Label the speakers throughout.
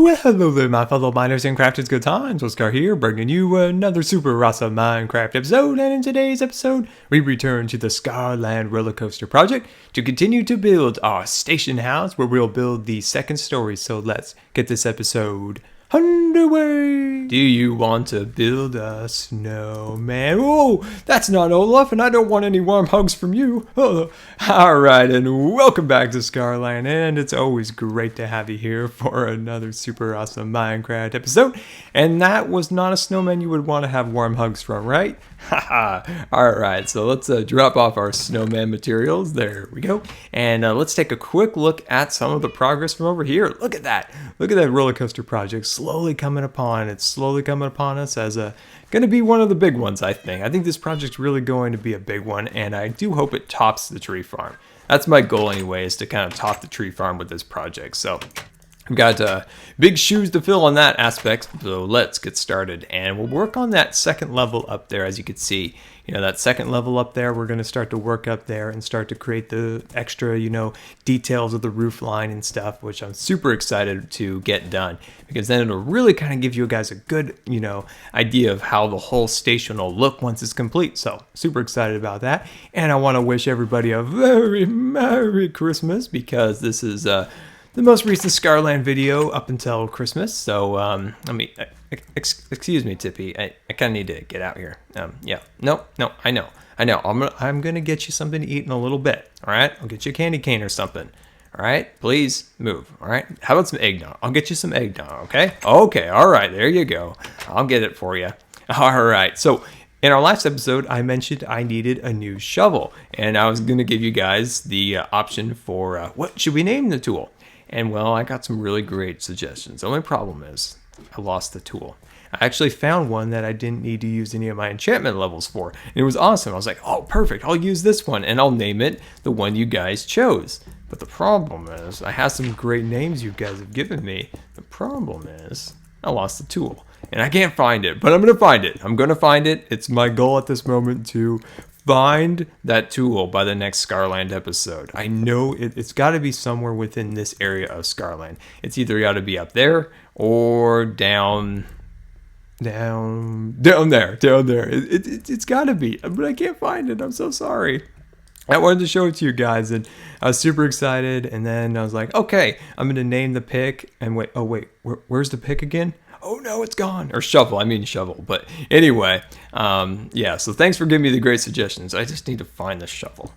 Speaker 1: Well, hello there, my fellow miners and crafters. GoodTimesWithScar here, bringing you another super awesome Minecraft episode. And in today's episode, we return to the Scarland roller coaster project to continue to build our station house, where we'll build the second story. So let's get this episode underway. Do you want to build a snowman? Oh, that's not Olaf, and I don't want any warm hugs from you. Oh. Alright, and welcome back to Scarland, and it's always great to have you here for another super awesome Minecraft episode. And that was not a snowman you would want to have warm hugs from, right? Haha. Alright, so let's drop off our snowman materials. There we go. And let's take a quick look at some of the progress from over here. Look at that. Look at that roller coaster project slowly coming upon. It's slowly coming upon us as going to be one of the big ones, I think. I think this project's really going to be a big one, and I do hope it tops the tree farm. That's my goal anyway, is to kind of top the tree farm with this project. So I've got big shoes to fill on that aspect, so let's get started. And we'll work on that second level up there, as you can see. You know, that second level up there, we're going to start to work up there and start to create the extra, details of the roof line and stuff, which I'm super excited to get done, because then it'll really kind of give you guys a good, idea of how the whole station will look once it's complete. So super excited about that. And I want to wish everybody a very Merry Christmas, because this is the most recent Scarland video up until Christmas. So excuse me, Tippy. I kind of need to get out here. Yeah, no, I know. I'm gonna get you something to eat in a little bit. All right, I'll get you a candy cane or something. All right, please move. All right, how about some eggnog? I'll get you some eggnog. Okay. All right, there you go. I'll get it for you. All right. So in our last episode, I mentioned I needed a new shovel, and I was gonna give you guys the option for what should we name the tool. And well, I got some really great suggestions. The only problem is I lost the tool. I actually found one that I didn't need to use any of my enchantment levels for. And it was awesome. I was like, oh, perfect. I'll use this one, and I'll name it the one you guys chose. But the problem is I have some great names you guys have given me. The problem is I lost the tool, and I can't find it, but I'm going to find it. I'm going to find it. It's my goal at this moment to find that tool by the next Scarland episode. I know it's got to be somewhere within this area of Scarland. It's either got to be up there or down there. It's got to be, but I can't find it. I'm so sorry. I wanted to show it to you guys, and I was super excited. And then I was like, okay, I'm going to name the pick. And where's the pick again? Oh no, it's gone. Or shovel, shovel. But anyway, yeah, so thanks for giving me the great suggestions. I just need to find the shovel.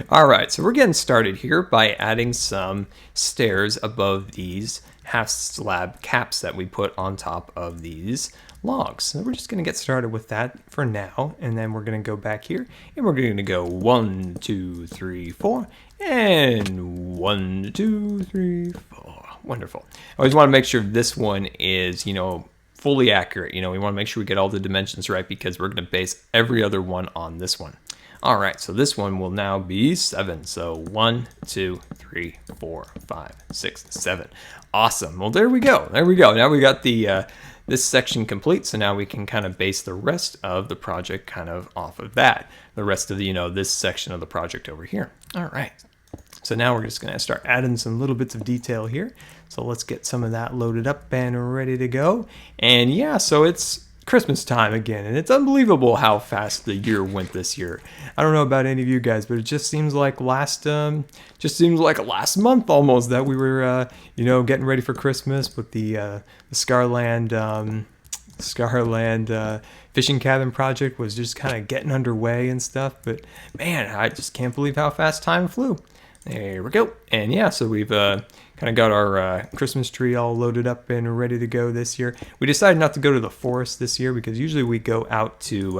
Speaker 1: All right, so we're getting started here by adding some stairs above these half slab caps that we put on top of these logs. So we're just going to get started with that for now, and then we're going to go back here, and we're going to go 1, 2, 3, 4, and 1, 2, 3, 4. Wonderful. I always want to make sure this one is, fully accurate. We want to make sure we get all the dimensions right, because we're going to base every other one on this one. All right, so this one will now be 7. So 1, 2, 3, 4, 5, 6, 7. Awesome. Well, there we go. Now we got the this section complete, so now we can kind of base the rest of the project kind of off of that. The rest of the, this section of the project over here. All right. So now we're just going to start adding some little bits of detail here. So let's get some of that loaded up and ready to go. And yeah, so it's Christmas time again, and it's unbelievable how fast the year went this year. I don't know about any of you guys, but it just seems like last month almost that we were, getting ready for Christmas with the Scarland fishing cabin project was just kind of getting underway and stuff. But man, I just can't believe how fast time flew. There we go. And yeah, so we've kind of got our Christmas tree all loaded up and ready to go this year. We decided not to go to the forest this year, because usually we go out to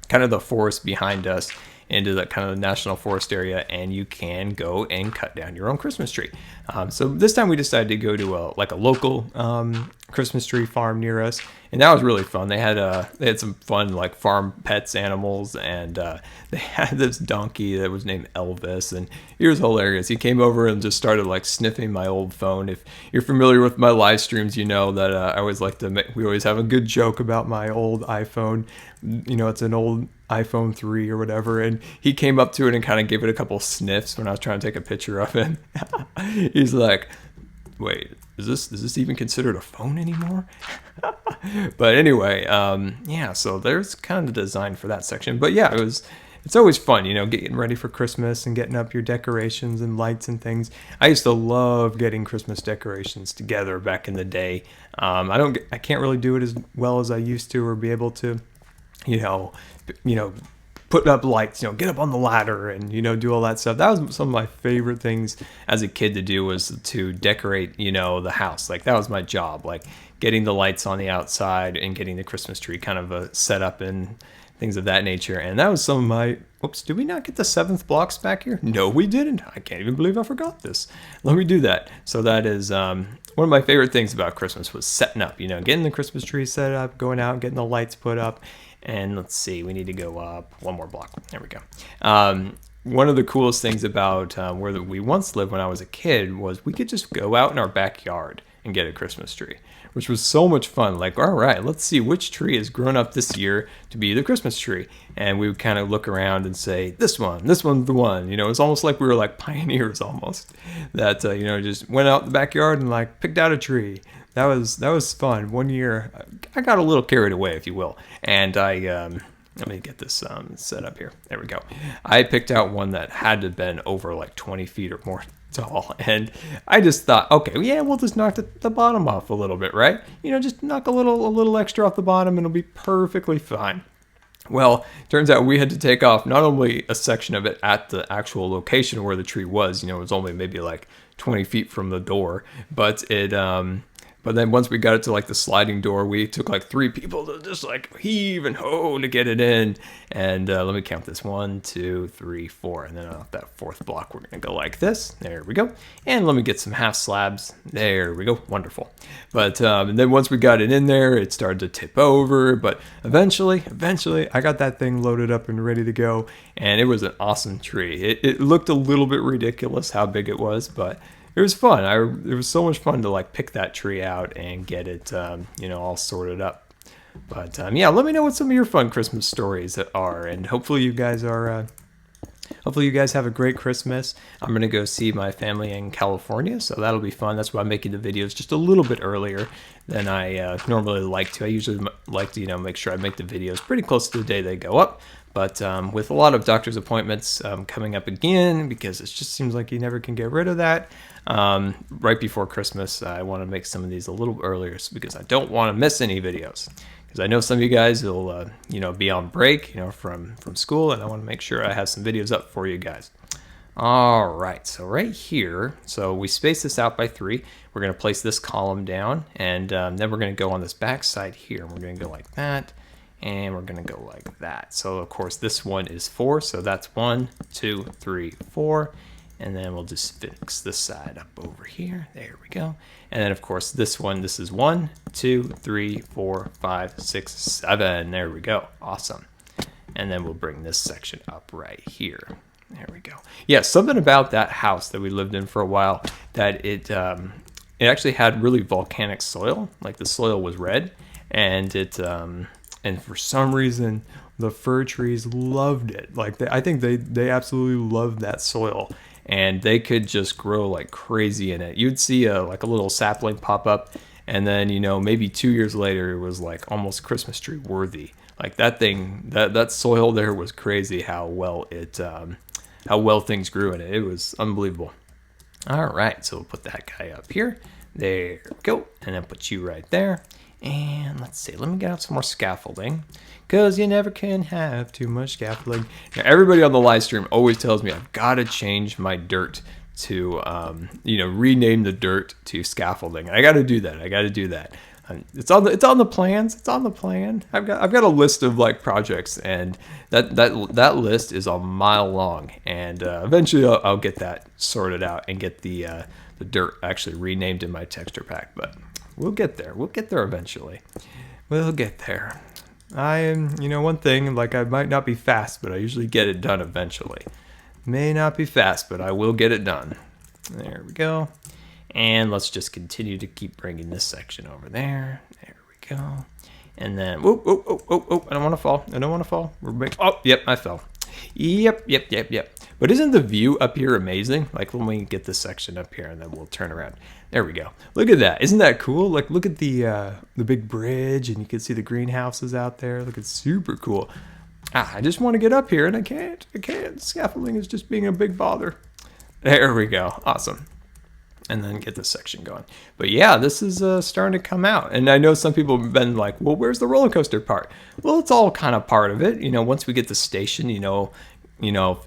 Speaker 1: kind of the forest behind us into the kind of the national forest area, and you can go and cut down your own Christmas tree. So this time we decided to go to a local Christmas tree farm near us, and that was really fun. They had some fun farm pets animals, and they had this donkey that was named Elvis, and he was hilarious. He came over and just started sniffing my old phone. If you're familiar with my live streams, you know that I always we always have a good joke about my old iPhone. It's an old iPhone 3 or whatever, and he came up to it and kind of gave it a couple sniffs when I was trying to take a picture of him. He's like, wait, is this even considered a phone anymore? But anyway, yeah, so there's kind of the design for that section. But yeah, it's always fun, getting ready for Christmas and getting up your decorations and lights and things. I used to love getting Christmas decorations together back in the day. I can't really do it as well as I used to, or be able to, you know, put up lights, get up on the ladder and, do all that stuff. That was some of my favorite things as a kid to do, was to decorate, the house. Like, that was my job, like getting the lights on the outside and getting the Christmas tree kind of set up and things of that nature. And that was some of my, oops, did we not get the 7th blocks back here? No, we didn't. I can't even believe I forgot this. Let me do that. So that is one of my favorite things about Christmas, was setting up, getting the Christmas tree set up, going out, getting the lights put up. And let's see, we need to go up one more block. There we go. One of the coolest things about where we once lived when I was a kid was we could just go out in our backyard and get a Christmas tree, which was so much fun. Like, all right, let's see which tree has grown up this year to be the Christmas tree. And we would kind of look around and say, this one's the one. It's almost like we were like pioneers almost, that, just went out in the backyard and like picked out a tree. That was fun. One year, I got a little carried away, if you will, and let me get this set up here. There we go. I picked out one that had to have been over like 20 feet or more tall, and I just thought, okay, yeah, we'll just knock the bottom off a little bit, right? Just knock a little extra off the bottom, and it'll be perfectly fine. Well, turns out we had to take off not only a section of it at the actual location where the tree was, it was only maybe like 20 feet from the door, but but then once we got it to like the sliding door, we took like 3 people to just like heave and hoe to get it in. And let me count this: 1, 2, 3, 4. And then off that 4th block, we're going to go like this. There we go. And let me get some half slabs. There we go. Wonderful. But and then once we got it in there, it started to tip over. But eventually, I got that thing loaded up and ready to go. And it was an awesome tree. It looked a little bit ridiculous how big it was, but it was fun. It was so much fun to like pick that tree out and get it, all sorted up. But yeah, let me know what some of your fun Christmas stories are, and hopefully you guys are. Hopefully you guys have a great Christmas. I'm gonna go see my family in California, so that'll be fun. That's why I'm making the videos just a little bit earlier than I normally like to. I usually like to, make sure I make the videos pretty close to the day they go up. But with a lot of doctor's appointments coming up again, because it just seems like you never can get rid of that, right before Christmas, I want to make some of these a little earlier because I don't want to miss any videos. Because I know some of you guys will, be on break, from school, and I want to make sure I have some videos up for you guys. All right, so right here, so we space this out by 3. We're going to place this column down, and then we're going to go on this back side here. We're going to go like that. And we're going to go like that. So, of course, this one is 4. So that's 1, 2, 3, 4. And then we'll just fix this side up over here. There we go. And then, of course, this is 1, 2, 3, 4, 5, 6, 7. There we go. Awesome. And then we'll bring this section up right here. There we go. Yeah, something about that house that we lived in for a while, that it actually had really volcanic soil. Like, the soil was red. And and for some reason, the fir trees loved it. Like, I think they absolutely loved that soil, and they could just grow like crazy in it. You'd see like a little sapling pop up, and then maybe 2 years later, it was like almost Christmas tree worthy. Like, that thing, that soil there was crazy. How well things grew in it. It was unbelievable. All right, so we'll put that guy up here. There we go, and then put you right there. And let's see, let me get out some more scaffolding, because you never can have too much scaffolding. Now, everybody on the live stream always tells me I've got to change my dirt to, rename the dirt to scaffolding. I got to do that. It's on the plans. It's on the plan. I've got a list of like projects, and that list is a mile long. And eventually I'll get that sorted out and get the dirt actually renamed in my texture pack. But we'll get there. We'll get there eventually. We'll get there. I am, one thing, like, I might not be fast, but I usually get it done eventually. May not be fast, but I will get it done. There we go. And let's just continue to keep bringing this section over there. There we go. And then, I don't want to fall. Oh, yep, I fell. Yep. But isn't the view up here amazing? Like, let me get this section up here and then we'll turn around. There we go. Look at that. Isn't that cool? Like, look at the big bridge, and you can see the greenhouses out there. Look, it's super cool. I just want to get up here and I can't. Scaffolding is just being a big bother. There we go. Awesome. And then get this section going. But yeah, this is starting to come out. And I know some people have been like, well, where's the roller coaster part? Well, it's all kind of part of it. You know, once we get the station,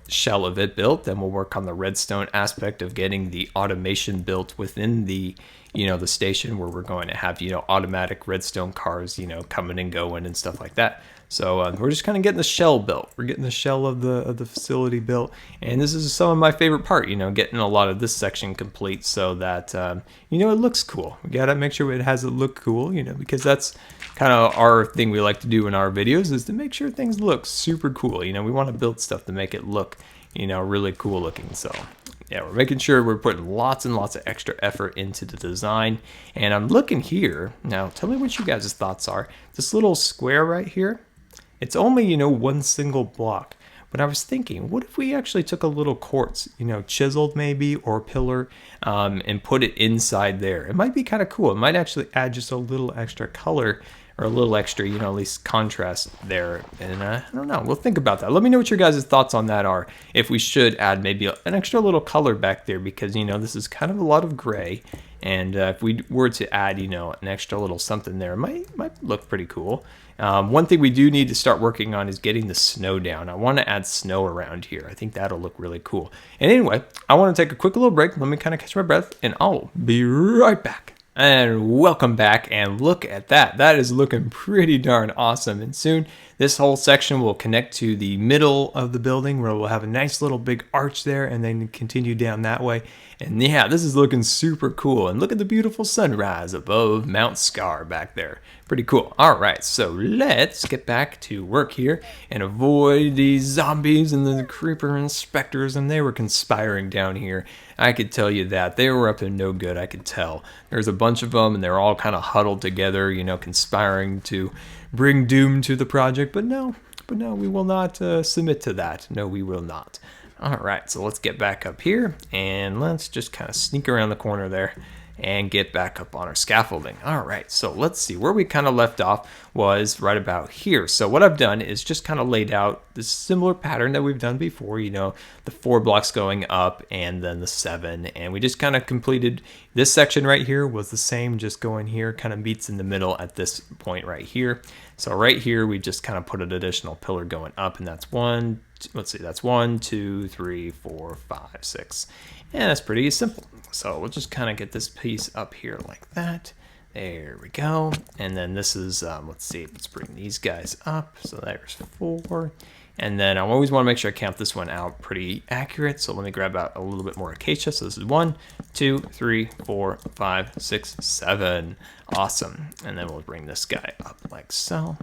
Speaker 1: shell of it built, then we'll work on the redstone aspect of getting the automation built within the, the station, where we're going to have, automatic redstone cars, coming and going and stuff like that. So we're just kind of getting the shell built. We're getting the shell of the facility built, and this is some of my favorite part. Getting a lot of this section complete so that it looks cool. We gotta make sure it look cool, because that's kind of our thing we like to do in our videos, is to make sure things look super cool. We want to build stuff to make it look, really cool looking. So yeah, we're making sure we're putting lots and lots of extra effort into the design. And I'm looking here now. Tell me what you guys' thoughts are. This little square right here. It's only, one single block. But I was thinking, what if we actually took a little quartz, chiseled maybe, or pillar, and put it inside there? It might be kind of cool. It might actually add just a little extra color, or a little extra, at least contrast there. And I don't know. We'll think about that. Let me know what your guys' thoughts on that are. If we should add maybe an extra little color back there, because, this is kind of a lot of gray. And if we were to add, an extra little something there, it might look pretty cool. One thing we do need to start working on is getting the snow down. I want to add snow around here. I think that'll look really cool. And anyway, I want to take a quick little break. Let me kind of catch my breath, and I'll be right back. And welcome back, and look at that. That is looking pretty darn awesome. And soon this whole section will connect to the middle of the building, where we'll have a nice little big arch there, and then continue down that way. And yeah, this is looking super cool. And look at the beautiful sunrise above Mount Scar back there. Pretty cool. All right, so let's get back to work here and avoid these zombies and the creeper inspectors. And they were conspiring down here. I could tell you that. They were up to no good, I could tell. There's a bunch of them, and they're all kind of huddled together, conspiring to bring doom to the project. But no, we will not submit to that. No, we will not. All right, so let's get back up here, and let's just kind of sneak around the corner there and get back up on our scaffolding. All right, so let's see. Where we kind of left off was right about here. So what I've done is just kind of laid out this similar pattern that we've done before, the 4 blocks going up and then the 7. And we just kind of completed this section right here was the same, just going here, kind of meets in the middle at this point right here. So right here, we just kind of put an additional pillar going up, and that's 1, let's see, that's 1, 2, 3, 4, 5, 6. And that's pretty simple. So we'll just kind of get this piece up here like that. There we go. And then this is, let's bring these guys up. So there's 4. And then I always want to make sure I count this one out pretty accurate. So let me grab out a little bit more acacia. So this is 1, 2, 3, 4, 5, 6, 7. Awesome. And then we'll bring this guy up like so.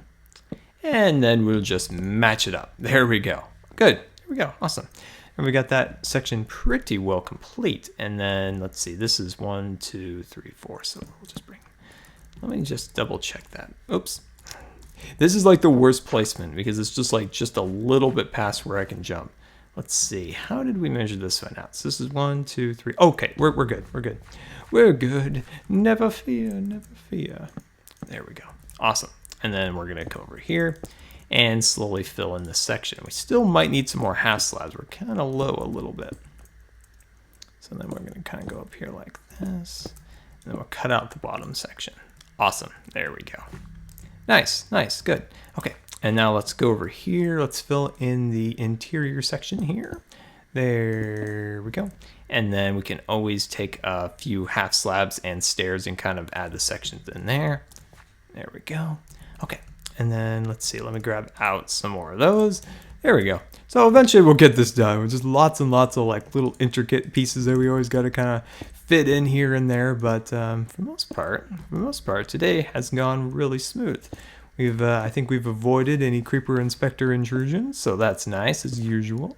Speaker 1: And then we'll just match it up. There we go. Good. There we go. Awesome. And we got that section pretty well complete. And then let's see, this is 1, 2, 3, 4. So we'll just let me just double check that. Oops. This is like the worst placement, because it's just a little bit past where I can jump. Let's see, how did we measure this one out? So this is 1, 2, 3. Okay, we're good. We're good. Never fear. There we go. Awesome. And then we're gonna come over here and slowly fill in this section. We still might need some more half slabs. We're kind of low a little bit. So then we're going to kind of go up here like this. And then we'll cut out the bottom section. Awesome. There we go. Nice. Good. Okay. And now let's go over here. Let's fill in the interior section here. There we go. And then we can always take a few half slabs and stairs and kind of add the sections in there. There we go. Okay. And then let's see, let me grab out some more of those. There we go. So eventually we'll get this done with just lots and lots of like little intricate pieces that we always got to kind of fit in here and there. But for the most part, today has gone really smooth. I think we've avoided any creeper inspector intrusions, so that's nice as usual.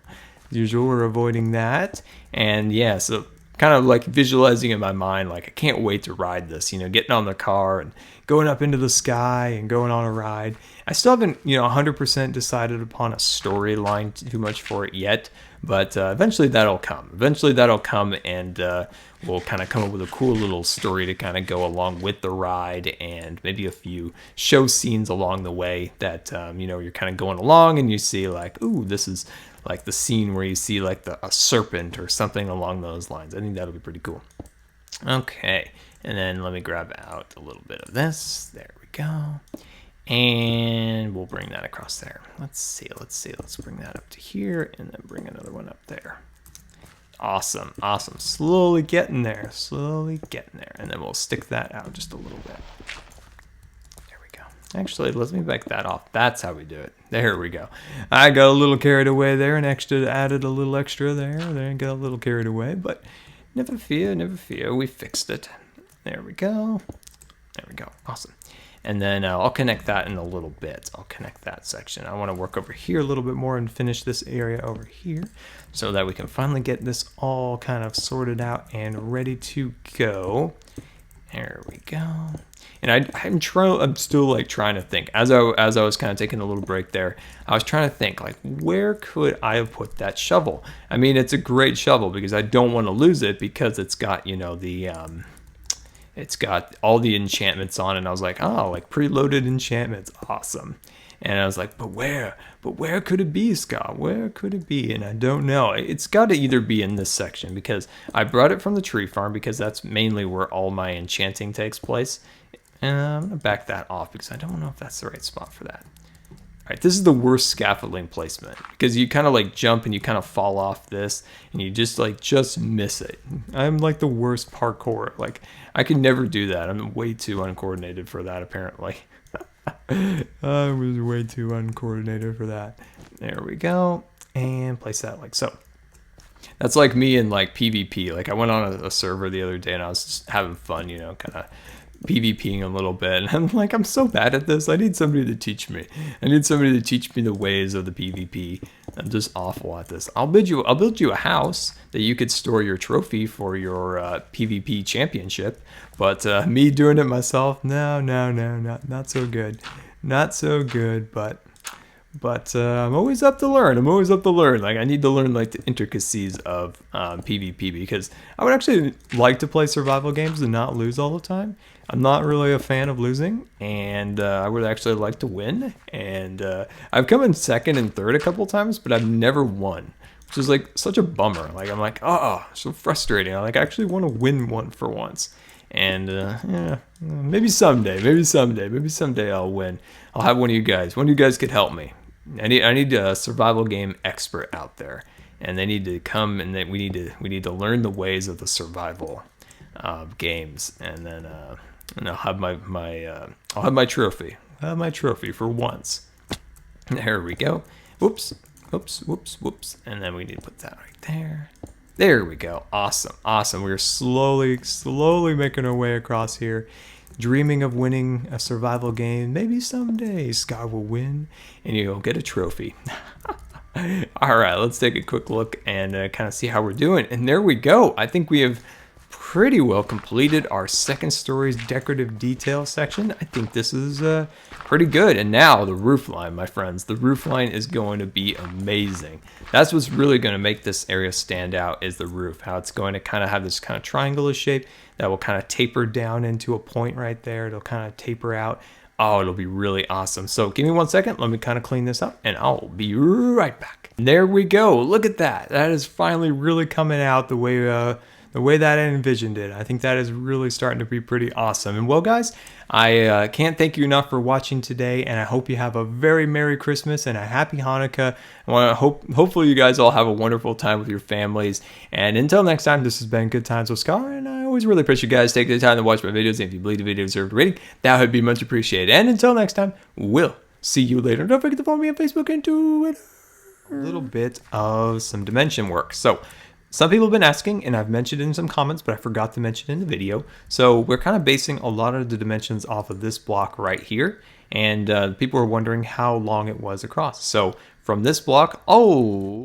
Speaker 1: We're avoiding that. And yeah, so kind of like visualizing in my mind, like I can't wait to ride this, you know, getting on the car and going up into the sky and going on a ride. I still haven't, you know, 100% decided upon a storyline too much for it yet, but eventually that'll come. Eventually that'll come, and we'll kind of come up with a cool little story to kind of go along with the ride, and maybe a few show scenes along the way that, you know, you're kind of going along and you see like, ooh, this is like the scene where you see like a serpent or something along those lines. I think that'll be pretty cool. Okay, and then let me grab out a little bit of this. There we go. And we'll bring that across there. Let's see. Let's bring that up to here and then bring another one up there. Awesome. Slowly getting there. And then we'll stick that out just a little bit. There we go. Actually, let me back that off. That's how we do it. There we go. I got a little carried away there and added a little extra there. There, got a little carried away, but never fear. We fixed it. There we go. Awesome. And then I'll connect that in a little bit. I'll connect that section. I want to work over here a little bit more and finish this area over here so that we can finally get this all kind of sorted out and ready to go. There we go. And I'm still like trying to think. As I was kind of taking a little break there, I was trying to think like, where could I have put that shovel? I mean, it's a great shovel because I don't want to lose it because it's got, you know, it's got all the enchantments on it. And I was like, oh, like preloaded enchantments. Awesome. And I was like, but where could it be, Scott? Where could it be? And I don't know. It's got to either be in this section because I brought it from the tree farm because that's mainly where all my enchanting takes place. And I'm going to back that off because I don't know if that's the right spot for that. All right, this is the worst scaffolding placement because you kind of like jump and you kind of fall off this and you just miss it. I'm like the worst parkour. Like I could never do that. I'm way too uncoordinated for that apparently. I was way too uncoordinated for that. There we go. And place that like so. That's like me in like PvP. Like I went on a server the other day and I was just having fun, you know, kind of PvPing a little bit. And I'm like, I'm so bad at this. I need somebody to teach me. I need somebody to teach me the ways of the PvP. I'm just awful at this. I'll build you a house that you could store your trophy for your PvP championship. But me doing it myself, no, not so good. Not so good, but I'm always up to learn. Like I need to learn like the intricacies of PvP because I would actually like to play survival games and not lose all the time. I'm not really a fan of losing, and I would actually like to win. And I've come in second and third a couple times, but I've never won, which is like such a bummer. Like I'm like, oh, so frustrating. I like actually want to win one for once. And yeah, maybe someday I'll win. I'll have one of you guys. One of you guys could help me. I need a survival game expert out there, and they need to come, and we need to learn the ways of the survival games, and then I'll have my trophy. I'll have my trophy for once. There we go. Whoops, and then we need to put that right there. There we go. Awesome. We're slowly making our way across here, dreaming of winning a survival game. Maybe someday Scar will win and you'll get a trophy. All right, let's take a quick look and kind of see how we're doing. And there we go. I think we have pretty well completed our second story's decorative detail section. I think this is pretty good. And now the roof line, my friends, the roof line is going to be amazing. That's what's really going to make this area stand out, is the roof, how it's going to kind of have this kind of triangular shape that will kind of taper down into a point right there. It'll kind of taper out. Oh, it'll be really awesome. So give me 1 second. Let me kind of clean this up and I'll be right back. There we go. Look at that. That is finally really coming out the way that I envisioned it. I think that is really starting to be pretty awesome. And well, guys, I can't thank you enough for watching today, and I hope you have a very Merry Christmas and a Happy Hanukkah. Hopefully you guys all have a wonderful time with your families. And until next time, this has been Good Times with Scar, and I always really appreciate you guys taking the time to watch my videos. And if you believe the video deserved a rating, that would be much appreciated. And until next time, we'll see you later. Don't forget to follow me on Facebook and Twitter. A little bit of some dimension work. So some people have been asking, and I've mentioned it in some comments, but I forgot to mention in the video. So we're kind of basing a lot of the dimensions off of this block right here. And people were wondering how long it was across. So from this block,